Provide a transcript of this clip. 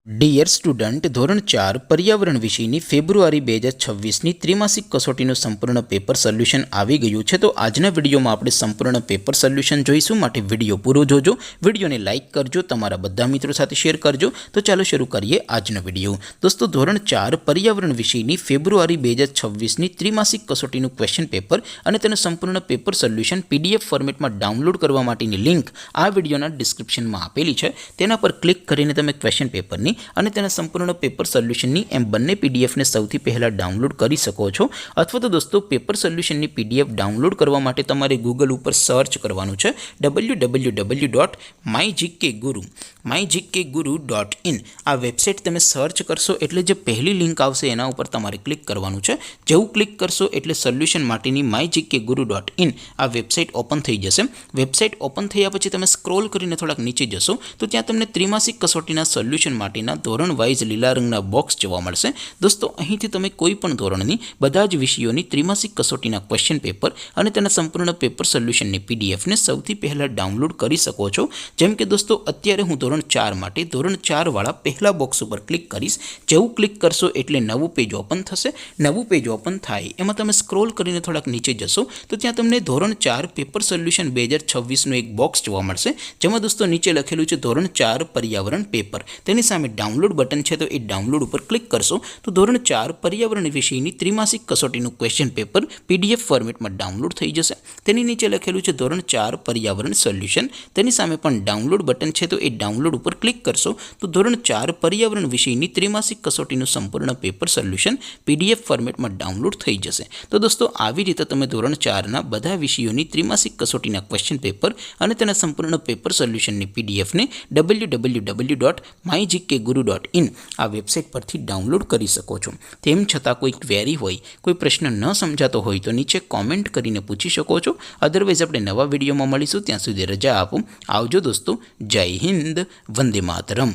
Dear student, ધોરણ 4 પર્યાવરણ વિષયની ફેબ્રુઆરી 2026ની ત્રિમાસિક કસોટીનું સંપૂર્ણ પેપર સોલ્યુશન આવી ગયું છે। તો આજના વિડીયોમાં આપણે સંપૂર્ણ પેપર સોલ્યુશન જોઈશું, માટે વિડીયો પૂરો જોજો, વિડીયોને લાઇક કરજો, તમારા બધા મિત્રો સાથે શેર કરજો। તો ચાલો શરૂ કરીએ આજનો વિડીયો। દોસ્તો, ધોરણ 4 પર્યાવરણ વિષયની ફેબ્રુઆરી 2026ની ત્રિમાસિક કસોટીનું ક્વેશ્ચન પેપર અને તેનું સંપૂર્ણ પેપર સોલ્યુશન પીડીએફ ફોર્મેટમાં ડાઉનલોડ કરવા માટેની લિંક આ વિડીયોના ડિસ્ક્રિપ્શનમાં આપેલી છે। તેના પર ક્લિક કરીને તમે ક્વેશ્ચન પેપરની અને તેના સંપૂર્ણ પેપર સોલ્યુશનની એમ બંને પીડીએફને સૌથી પહેલાં ડાઉનલોડ કરી શકો છો। અથવા તો દોસ્તો, પેપર સોલ્યુશનની પીડીએફ ડાઉનલોડ કરવા માટે તમારે ગૂગલ ઉપર સર્ચ કરવાનું છે www.mygkguru.in। આ વેબસાઇટ તમે સર્ચ કરશો એટલે જે પહેલી લિંક આવશે એના ઉપર તમારે ક્લિક કરવાનું છે। જેવું ક્લિક કરશો એટલે સોલ્યુશન માટેની mygkguru.in આ વેબસાઇટ ઓપન થઈ જશે। વેબસાઇટ ઓપન થયા પછી તમે સ્ક્રોલ કરીને થોડાક નીચે જશો તો ત્યાં તમને ત્રિમાસિક કસોટીના સોલ્યુશન માટેના ધોરણ વાઇઝ લીલા રંગના બોક્સ જોવા મળશે। દોસ્તો, અહીંથી તમે કોઈ પણ ધોરણની બધા જ વિષયોની ત્રિમાસિક કસોટીના ક્વેશ્ચન પેપર અને તેના સંપૂર્ણ પેપર સોલ્યુશનની પીડીએફને સૌથી પહેલાં ડાઉનલોડ કરી શકો છો। જેમ કે દોસ્તો, અત્યારે હું ધોરણ 4 માટે ધોરણ 4 વાળા પહેલા બોક્સ ઉપર ક્લિક કરીશ। જેવું ક્લિક કરશો એટલે નવું પેજ ઓપન થશે। નવું પેજ ઓપન થાય એમાં તમે સ્ક્રોલ કરીને થોડાક નીચે જશો તો ત્યાં તમને ધોરણ 4 પેપર સોલ્યુશન 2026નું એક બોક્સ જોવા મળશે, જેમાં દોસ્તો નીચે લખેલું છે ધોરણ 4 પર્યાવરણ પેપર। તેની સામે ડાઉનલોડ બટન છે, તો એ ડાઉનલોડ ઉપર ક્લિક કરશો તો ધોરણ 4 પર્યાવરણ વિષયની ત્રિમાસિક કસોટીનું ક્વેશ્ચન પેપર પીડીએફ ફોર્મેટમાં ડાઉનલોડ થઈ જશે। તેની નીચે લખેલું છે ધોરણ 4 પર્યાવરણ સોલ્યુશન। તેની સામે પણ ડાઉનલોડ બટન છે, તો એ ડાઉનલોડ ઉપર ક્લિક કરશો તો ધોરણ 4 પર્યાવરણ વિષયની ત્રિમાસિક કસોટીનું સંપૂર્ણ પેપર સોલ્યુશન પીડીએફ ફોર્મેટમાં ડાઉનલોડ થઈ જશે। તો દોસ્તો, આવી રીતે તમે ધોરણ 4ના બધા વિષયોની ત્રિમાસિક કસોટીના ક્વેશ્ચન પેપર અને તેના સંપૂર્ણ પેપર સોલ્યુશનની પીડીએફને www.mygkguru.in આ વેબસાઇટ પરથી ડાઉનલોડ કરી શકો છો। તેમ છતાં કોઈ ક્વેરી હોય, કોઈ પ્રશ્ન ન સમજાતો હોય તો નીચે કોમેન્ટ કરીને પૂછી શકો છો। અદરવાઇઝ આપણે નવા વિડીયોમાં મળીશું, ત્યાં સુધી રજા આપો। આવજો દોસ્તો, જય હિન્દ, વંદે માતરમ।